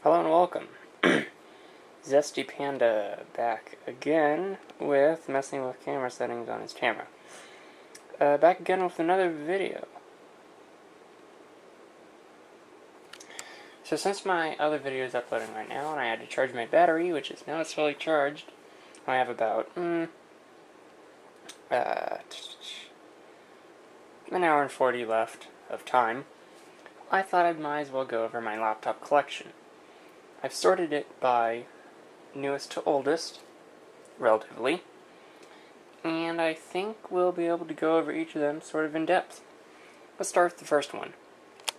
Hello and welcome. Zesty Panda back again with messing with camera settings on his camera. Back again with another video. So since my other video is uploading right now and I had to charge my battery, which is now it's fully charged, I have about an hour and 40 left of time. I thought I might as well go over my laptop collection. I've sorted it by newest to oldest, relatively, and I think we'll be able to go over each of them sort of in depth. Let's start with the first one.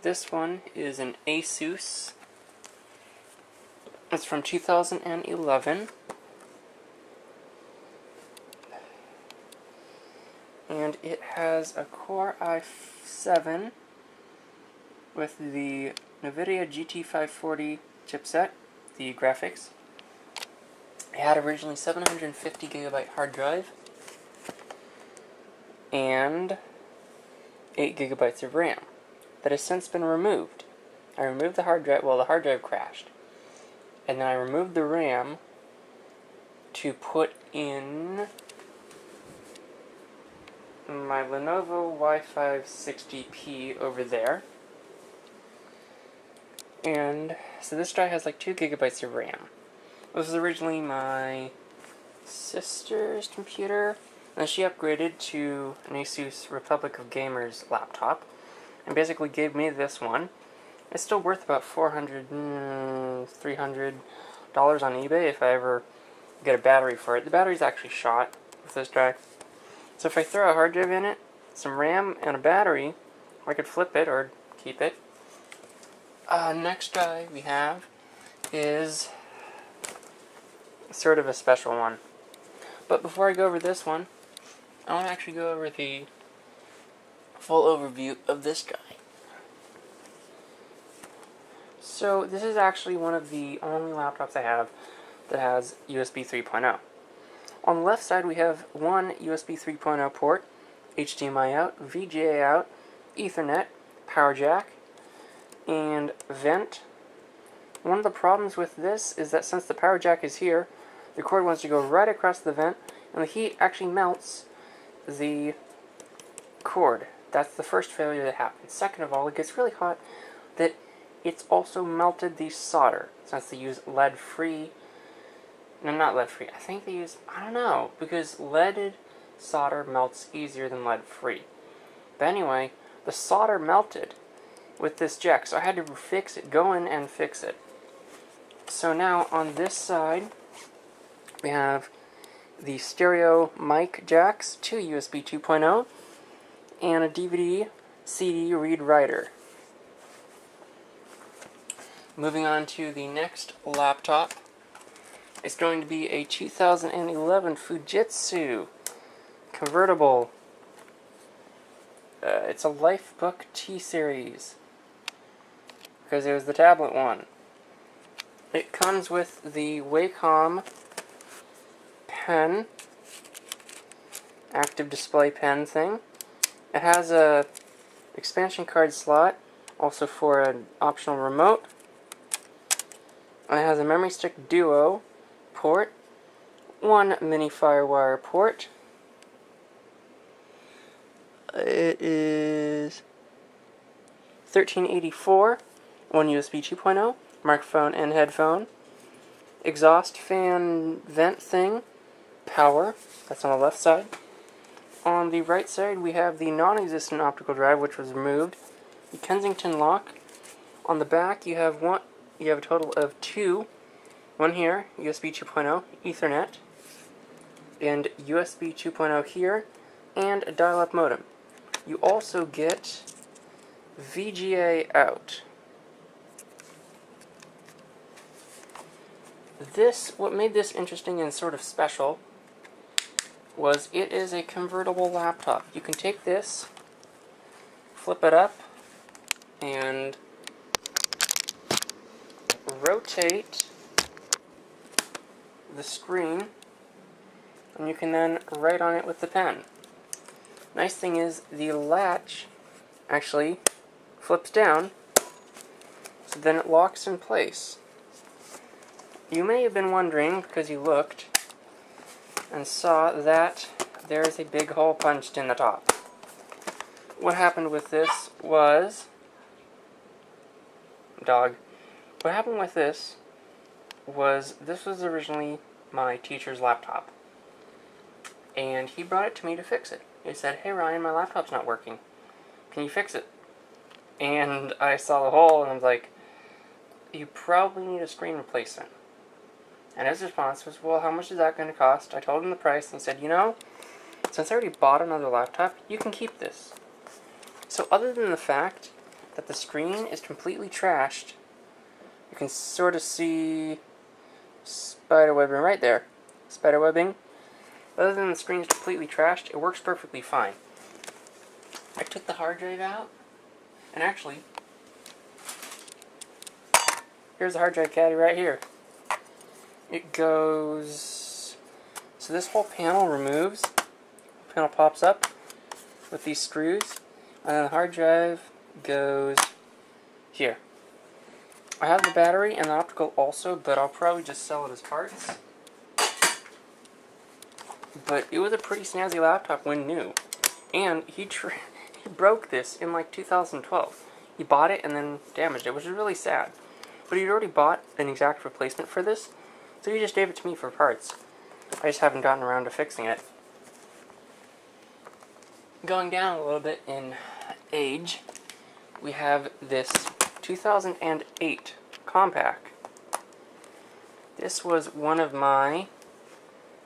This one is an Asus. It's from 2011. And it has a Core i7 with the NVIDIA GT540 chipset, the graphics. It had originally 750 gigabyte hard drive and 8 gigabytes of RAM. That has since been removed. I removed the hard drive, well, the hard drive crashed. And then I removed the RAM to put in my Lenovo Wi-Fi 60P over there. And so this drive has like 2 gigabytes of RAM. This was originally my sister's computer, and she upgraded to an Asus Republic of Gamers laptop, and basically gave me this one. It's still worth about $300 on eBay if I ever get a battery for it. The battery's actually shot with this drive. So if I throw a hard drive in it, some RAM, and a battery, I could flip it or keep it. Next drive we have is sort of a special one. But before I go over this one, I want to actually go over the full overview of this guy. So this is actually one of the only laptops I have that has USB 3.0. On the left side we have one USB 3.0 port, HDMI out, VGA out, Ethernet, power jack, and vent. One of the problems with this is that since the power jack is here, the cord wants to go right across the vent, and the heat actually melts the cord. That's the first failure that happens. Second of all, it gets really hot that it's also melted the solder, since they use lead-free. No, not lead-free. I think they use, I don't know, because leaded solder melts easier than lead-free. But anyway, the solder melted with this jack, so I had to fix it, go in and fix it. So now on this side, we have the stereo mic jacks, 2 USB 2.0, and a DVD CD read writer. Moving on to the next laptop, it's going to be a 2011 Fujitsu convertible. It's a Lifebook T-Series, because it was the tablet one. It comes with the Wacom pen, active display pen thing. It has a expansion card slot, also for an optional remote. And it has a Memory Stick Duo port, one mini FireWire port. It is 1384, one USB 2.0, microphone and headphone, exhaust fan vent thing, power, that's on the left side. On the right side we have the non-existent optical drive, which was removed, the Kensington lock. On the back you have a total of 2, one here, USB 2.0, Ethernet, and USB 2.0 here, and a dial-up modem. You also get VGA out. What made this interesting and sort of special was it is a convertible laptop. You can take this, flip it up, and rotate the screen, and you can then write on it with the pen. Nice thing is the latch actually flips down, so then it locks in place. you may have been wondering, because you looked and saw that there is a big hole punched in the top. What happened with this was... Dog. What happened with this was originally my teacher's laptop. And he brought it to me to fix it. He said, "Hey Ryan, my laptop's not working. Can you fix it?" And I saw the hole and I was like, "You probably need a screen replacement." And his response was, "Well, how much is that going to cost?" I told him the price and said, "You know, since I already bought another laptop, you can keep this." So other than the fact that the screen is completely trashed, you can sort of see spiderwebbing right there. Spiderwebbing. Other than the screen is completely trashed, it works perfectly fine. I took the hard drive out, and actually, here's the hard drive caddy right here. It goes... So this whole panel removes. The panel pops up with these screws, and then the hard drive goes here. I have the battery and the optical also, but I'll probably just sell it as parts. But it was a pretty snazzy laptop when new. And he broke this in like 2012. He bought it and then damaged it, which is really sad. But he'd already bought an exact replacement for this, so he just gave it to me for parts. I just haven't gotten around to fixing it. Going down a little bit in age, we have this 2008 Compaq. This was one of my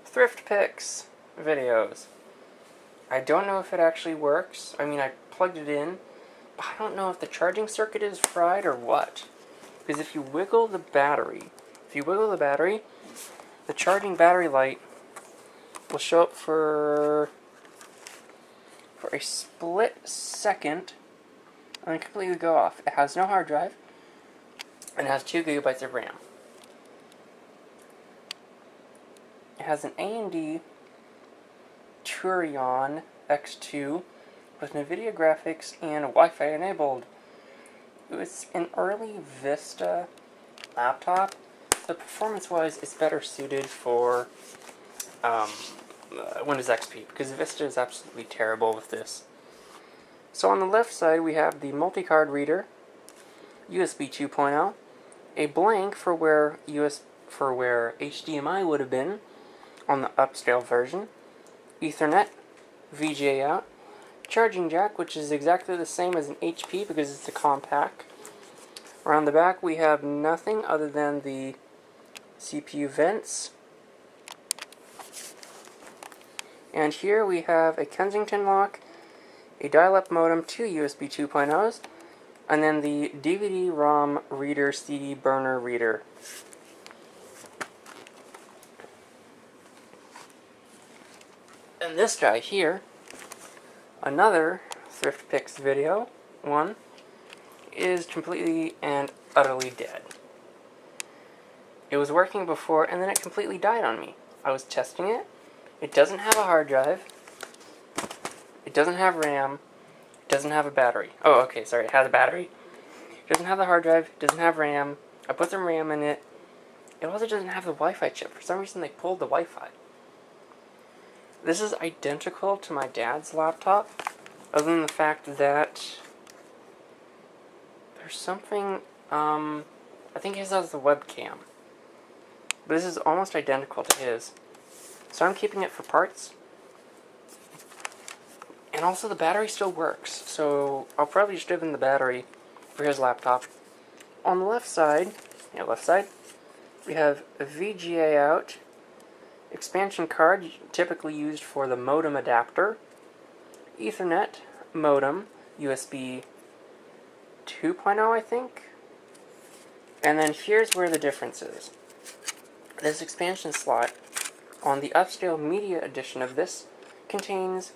thrift picks videos. I don't know if it actually works. I mean, I plugged it in, but I don't know if the charging circuit is fried or what. Because if you wiggle the battery, the charging battery light will show up for a split second and then completely go off. It has no hard drive and it has 2 GB of RAM. It has an AMD Turion X2 with NVIDIA graphics and Wi-Fi enabled. It was an early Vista laptop. So performance-wise, it's better suited for Windows XP, because Vista is absolutely terrible with this. So on the left side, we have the multi-card reader, USB 2.0, a blank for where HDMI would have been on the upscale version, Ethernet, VGA out, charging jack, which is exactly the same as an HP because it's a Compaq. Around the back, we have nothing other than the CPU vents. And here we have a Kensington lock, a dial-up modem, 2 USB 2.0s, and then the DVD-ROM reader, CD burner reader. And this guy here, another Thrift Picks video, one, is completely and utterly dead. It was working before, and then it completely died on me. I was testing it. It doesn't have a hard drive. It doesn't have RAM. It doesn't have a battery. Oh, okay, sorry, it has a battery. It doesn't have the hard drive. It doesn't have RAM. I put some RAM in it. It also doesn't have the Wi-Fi chip. For some reason, they pulled the Wi-Fi. This is identical to my dad's laptop, other than the fact that there's something, I think his has the webcam. But this is almost identical to his. So I'm keeping it for parts. And also the battery still works, so I'll probably just give him the battery for his laptop. On the left side, we have a VGA out, expansion card, typically used for the modem adapter, Ethernet, modem, USB 2.0 I think, and then here's where the difference is. This expansion slot on the upscale media edition of this contains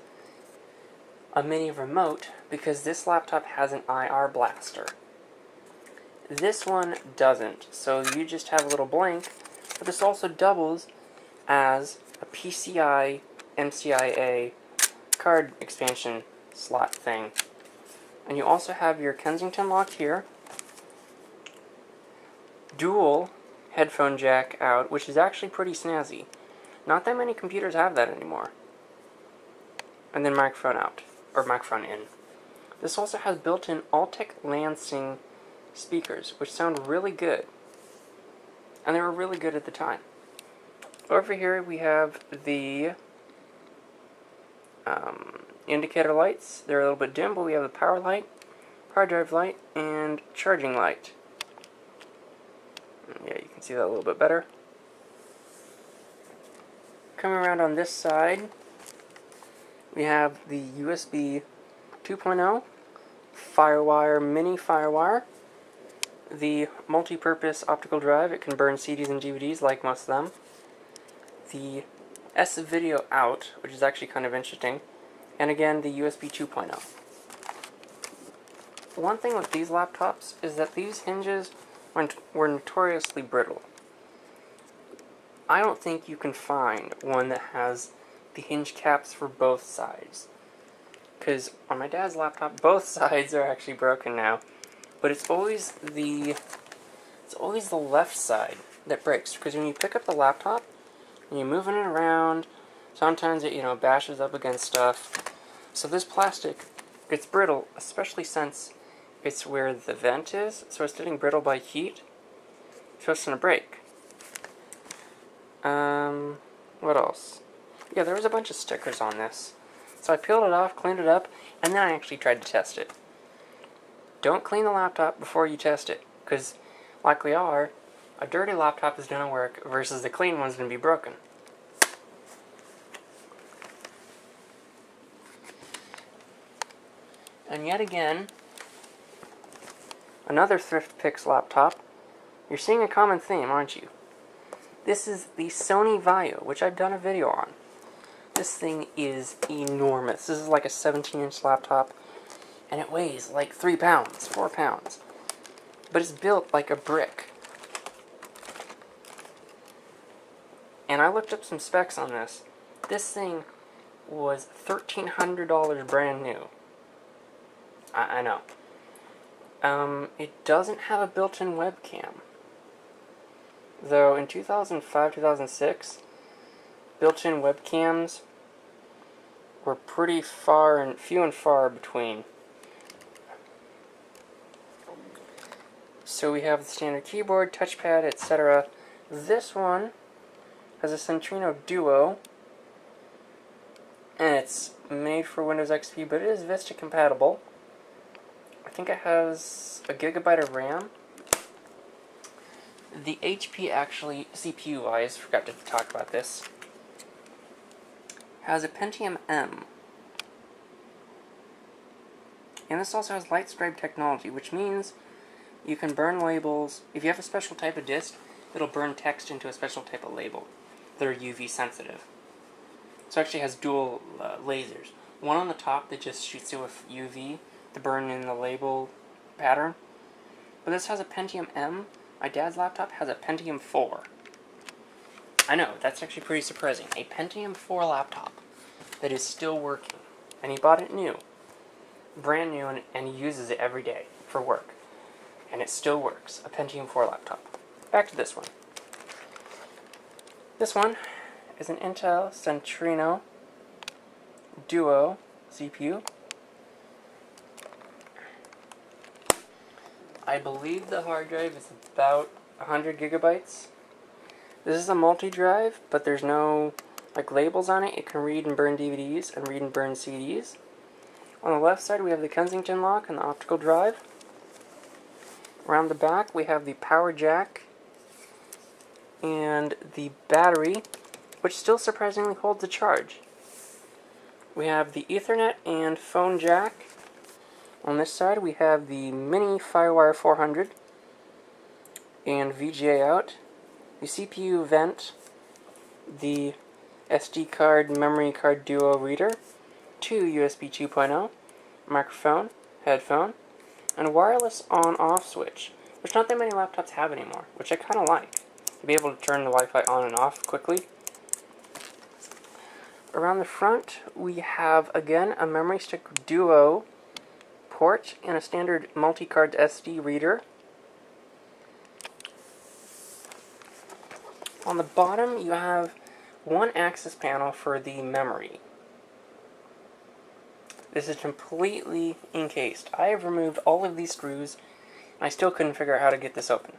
a mini remote because this laptop has an IR blaster. This one doesn't, so you just have a little blank, but this also doubles as a PCI MCIA card expansion slot thing. And you also have your Kensington lock here, dual headphone jack out, which is actually pretty snazzy. Not that many computers have that anymore. And then microphone out, or microphone in. This also has built-in Altec Lansing speakers, which sound really good. And they were really good at the time. Over here we have the indicator lights. They're a little bit dim, but we have the power light, hard drive light, and charging light. Yeah, you can see that a little bit better. Coming around on this side, we have the USB 2.0 Firewire, mini Firewire, the multi-purpose optical drive. It can burn CDs and DVDs like most of them. The S-Video out, which is actually kind of interesting, and again the USB 2.0. One thing with these laptops is that these hinges were notoriously brittle. I don't think you can find one that has the hinge caps for both sides. Because on my dad's laptop, both sides are actually broken now. But it's always the left side that breaks. Because when you pick up the laptop and you're moving it around, sometimes it bashes up against stuff. So this plastic gets brittle, especially since it's where the vent is. So it's getting brittle by heat. So it's gonna break. What else? Yeah, there was a bunch of stickers on this. So I peeled it off, cleaned it up, and then I actually tried to test it. Don't clean the laptop before you test it, because like we are, a dirty laptop is going to work versus the clean one's going to be broken. And yet again, another Thrift Picks laptop. You're seeing a common theme, aren't you? This is the Sony Vaio, which I've done a video on. This thing is enormous. This is like a 17-inch laptop, and it weighs like 3 pounds, 4 pounds. But it's built like a brick. And I looked up some specs on this. This thing was $1,300 brand new. I know. It doesn't have a built-in webcam. Though in 2005, 2006, built-in webcams were pretty few and far between. So we have the standard keyboard, touchpad, etc. This one has a Centrino Duo, and it's made for Windows XP, but it is Vista compatible. I think it has a gigabyte of RAM. The HP actually, CPU-wise, forgot to talk about this, has a Pentium M. And this also has LightScribe technology, which means you can burn labels. If you have a special type of disk, it'll burn text into a special type of label that are UV sensitive. So it actually has dual lasers. One on the top that just shoots it with UV to burn in the label pattern. But this has a Pentium M. My dad's laptop has a Pentium 4. I know, that's actually pretty surprising. A Pentium 4 laptop that is still working. And he bought it new. Brand new, and he uses it every day for work. And it still works. A Pentium 4 laptop. Back to this one. This one is an Intel Centrino Duo CPU. I believe the hard drive is about 100 gigabytes. This is a multi-drive, but there's no labels on it. It can read and burn DVDs and read and burn CDs. On the left side we have the Kensington lock and the optical drive. Around the back we have the power jack and the battery, which still surprisingly holds a charge. We have the Ethernet and phone jack. On this side we have the mini Firewire 400 and VGA out, the CPU vent, the SD card memory card duo reader, 2 USB 2.0, microphone, headphone, and a wireless on-off switch, which not that many laptops have anymore, which I kind of like, to be able to turn the Wi-Fi on and off quickly. Around the front we have again a memory stick duo port and a standard multi-card SD reader. On the bottom, you have one access panel for the memory. This is completely encased. I have removed all of these screws, and I still couldn't figure out how to get this open.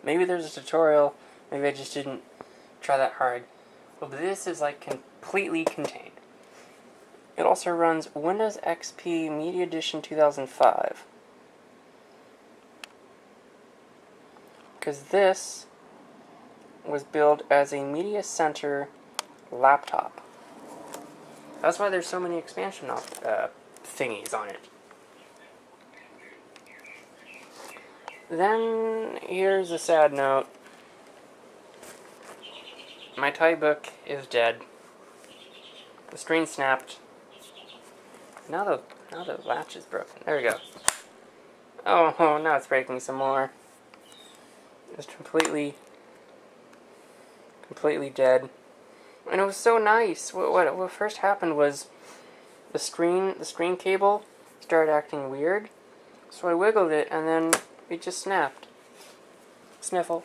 Maybe there's a tutorial, maybe I just didn't try that hard. But this is like completely contained. It also runs Windows XP Media Edition 2005. Because this was billed as a Media Center laptop. That's why there's so many expansion thingies on it. Then, here's a sad note. My toy book is dead. The screen snapped. Now the latch is broken. There we go. Oh, now it's breaking some more. It's completely dead. And it was so nice. What first happened was the screen cable started acting weird. So I wiggled it and then it just snapped. Sniffle.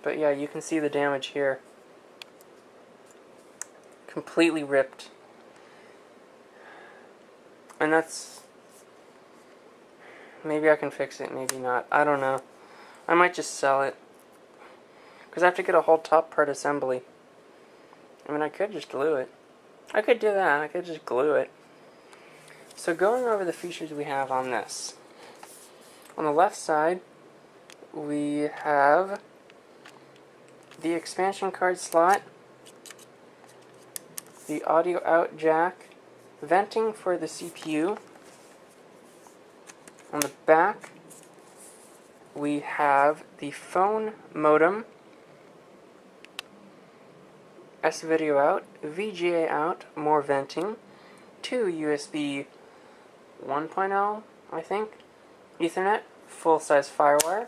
But yeah, you can see the damage here. Completely ripped. And that's... Maybe I can fix it, maybe not. I don't know. I might just sell it. Because I have to get a whole top part assembly. I mean, I could just glue it. I could do that. I could just glue it. So going over the features we have on this. On the left side, we have the expansion card slot, the audio out jack, venting for the CPU. On the back, we have the phone modem, S-video out, VGA out, more venting, 2 USB 1.0, I think, Ethernet, full-size FireWire,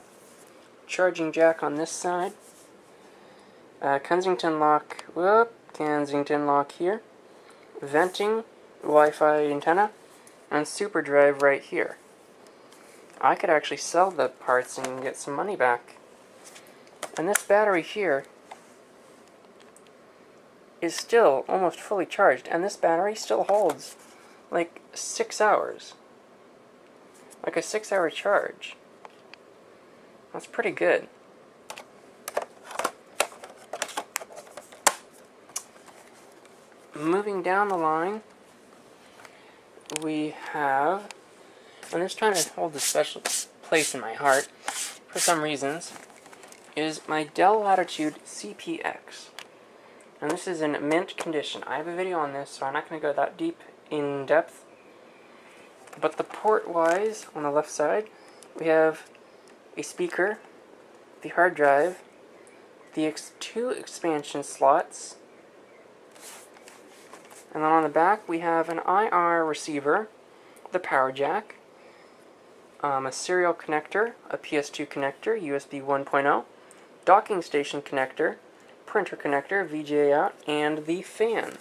charging jack on this side, Kensington lock here, venting, Wi-Fi antenna, and super drive right here. I could actually sell the parts and get some money back. And this battery here is still almost fully charged, and this battery still holds like 6 hours. Like a 6-hour charge. That's pretty good. Moving down the line, we have, and this trying to hold a special place in my heart for some reasons, is my Dell Latitude CPX. And this is in mint condition. I have a video on this, so I'm not going to go that deep in depth. But the port-wise, on the left side, we have a speaker, the hard drive, the 2 expansion slots, and then on the back we have an IR receiver, the power jack, a serial connector, a PS2 connector, USB 1.0, docking station connector, printer connector, VGA out, and the fan.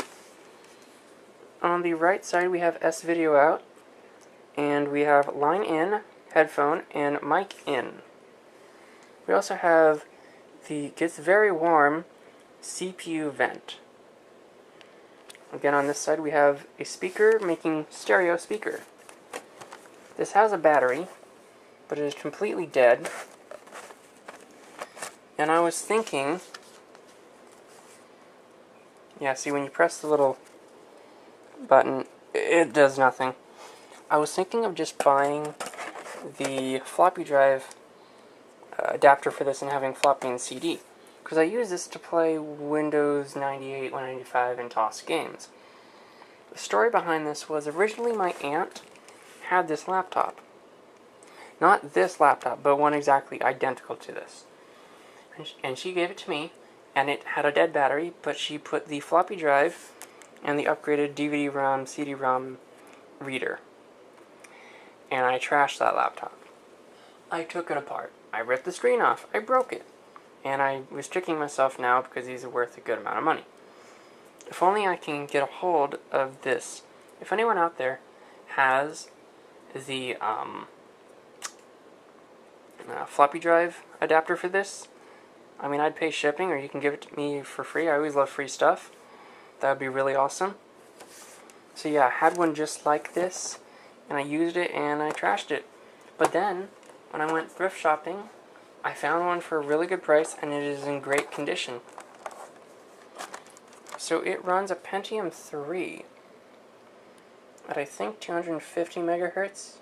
On the right side we have S-video out, and we have line in, headphone, and mic in. We also have the gets very warm CPU vent. Again, on this side we have a speaker making stereo speaker. This has a battery, but it is completely dead. And I was thinking, yeah, see when you press the little button, it does nothing. I was thinking of just buying the floppy drive adapter for this and having floppy and CD, because I use this to play Windows 98, 195, and TOS games. The story behind this was originally my aunt had this laptop. Not this laptop, but one exactly identical to this. And she gave it to me, and it had a dead battery, but she put the floppy drive and the upgraded DVD-ROM, CD-ROM reader. And I trashed that laptop. I took it apart. I ripped the screen off. I broke it. And I was tricking myself now because these are worth a good amount of money. If only I can get a hold of this. If anyone out there has the floppy drive adapter for this, I mean, I'd pay shipping, or you can give it to me for free. I always love free stuff. That would be really awesome. So yeah, I had one just like this, and I used it and I trashed it. But then, when I went thrift shopping, I found one for a really good price, and it is in great condition. So it runs a Pentium 3 at, I think, 250 megahertz.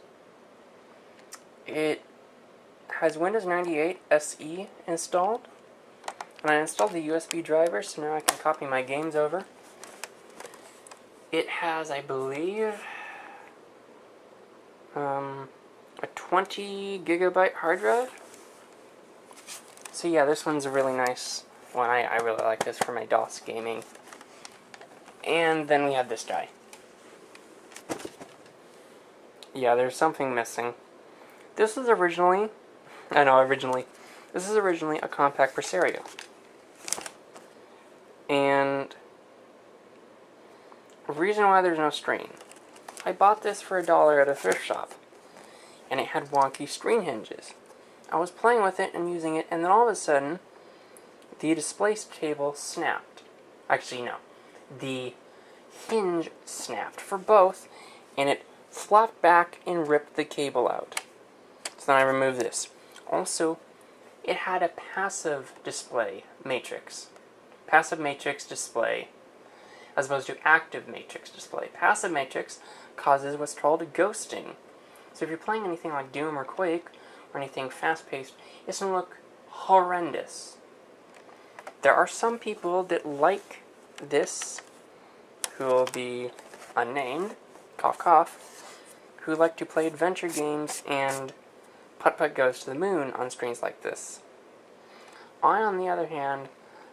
It has Windows 98 SE installed, and I installed the USB driver, so now I can copy my games over. It has, I believe, a 20 gigabyte hard drive. So yeah, this one's a really nice one. I really like this for my DOS gaming. And then we have this guy. Yeah, there's something missing. This is originally a compact Presario. And the reason why there's no screen, I bought this for $1 at a thrift shop, and it had wonky screen hinges. I was playing with it and using it, and then all of a sudden, the display cable snapped. Actually, no. The hinge snapped for both, and it flopped back and ripped the cable out. So then I removed this. Also, it had a passive display matrix. Passive matrix display, as opposed to active matrix display. Passive matrix causes what's called ghosting. So if you're playing anything like Doom or Quake, or anything fast-paced, it's going to look horrendous. There are some people that like this, who will be unnamed, cough cough, who like to play adventure games and Putt-Putt Goes to the Moon on screens like this. I, on the other hand,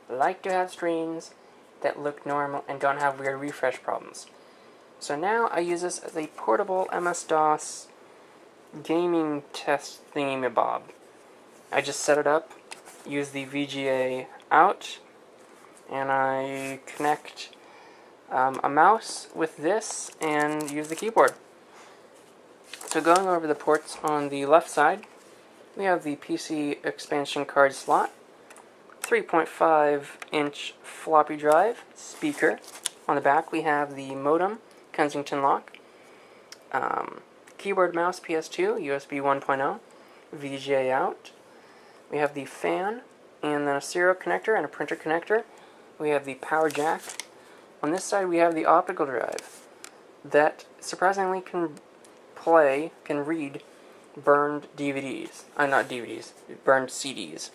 like to have screens that look normal and don't have weird refresh problems. So now I use this as a portable MS-DOS gaming test thingamabob. I just set it up, use the VGA out, and I connect a mouse with this and use the keyboard. So going over the ports on the left side, we have the PC expansion card slot, 3.5-inch floppy drive, speaker. On the back we have the modem, Kensington lock, keyboard mouse PS2, USB 1.0, VGA out. We have the fan, and then a serial connector and a printer connector. We have the power jack. On this side we have the optical drive that surprisingly can read burned DVDs. Not DVDs, burned CDs.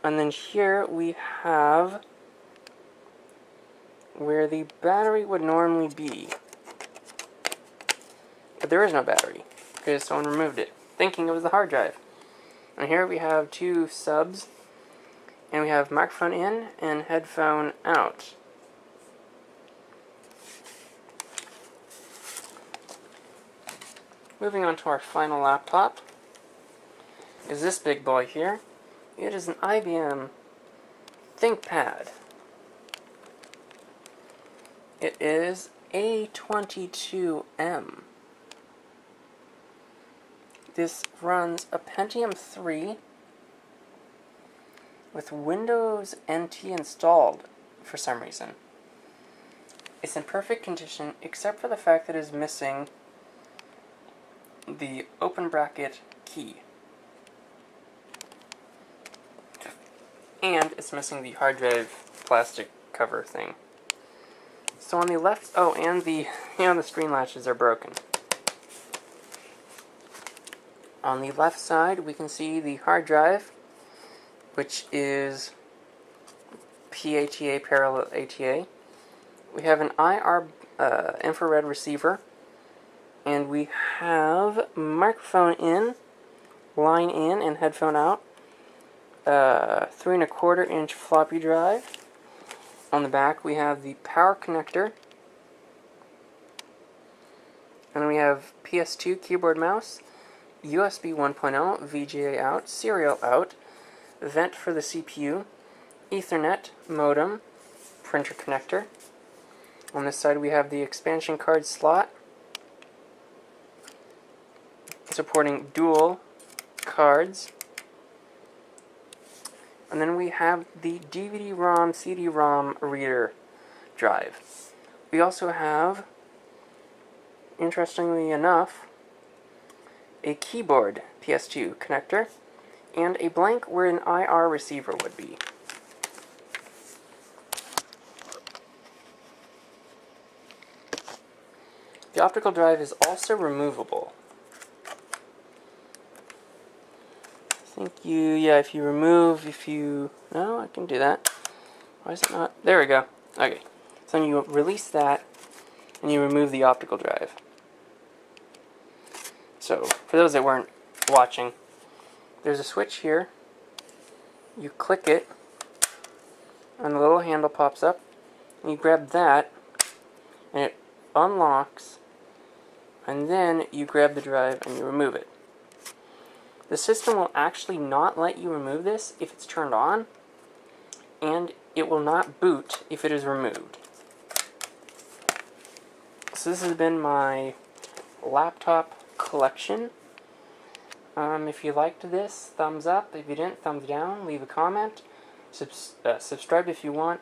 And then here we have where the battery would normally be. But there is no battery, because someone removed it, thinking it was the hard drive. And here we have two subs, and we have microphone in and headphone out. Moving on to our final laptop is this big boy here. It is an IBM ThinkPad. It is A22M. This runs a Pentium 3 with Windows NT installed for some reason. It's in perfect condition except for the fact that it is missing the open bracket key. And it's missing the hard drive plastic cover thing. So on the left, and the screen latches are broken. On the left side, we can see the hard drive, which is PATA, parallel ATA. We have an IR infrared receiver, and we have microphone in, line in, and headphone out. 3.25-inch floppy drive. On the back, we have the power connector, and we have PS2 keyboard mouse, USB 1.0, VGA out, serial out, vent for the CPU, Ethernet, modem, printer connector. On this side we have the expansion card slot, supporting dual cards. And then we have the DVD-ROM, CD-ROM reader drive. We also have, interestingly enough, a keyboard PS2 connector and a blank where an IR receiver would be. The optical drive is also removable. No, I can do that. Why is it not? There we go. Okay. So then you release that, and you remove the optical drive. So, for those that weren't watching, there's a switch here. You click it, and the little handle pops up, and you grab that, and it unlocks, and then you grab the drive and you remove it. The system will actually not let you remove this if it's turned on, and it will not boot if it is removed. So this has been my laptop collection. If you liked this, thumbs up. If you didn't, thumbs down. Leave a comment. Subscribe if you want.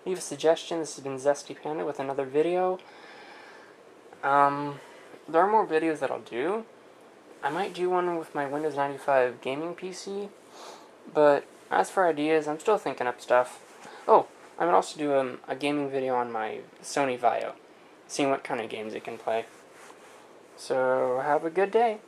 Leave a suggestion. This has been Zesty Panda with another video. There are more videos that I'll do. I might do one with my Windows 95 gaming PC, but as for ideas, I'm still thinking up stuff. Oh, I might also do a gaming video on my Sony Vaio, seeing what kind of games it can play. So, have a good day.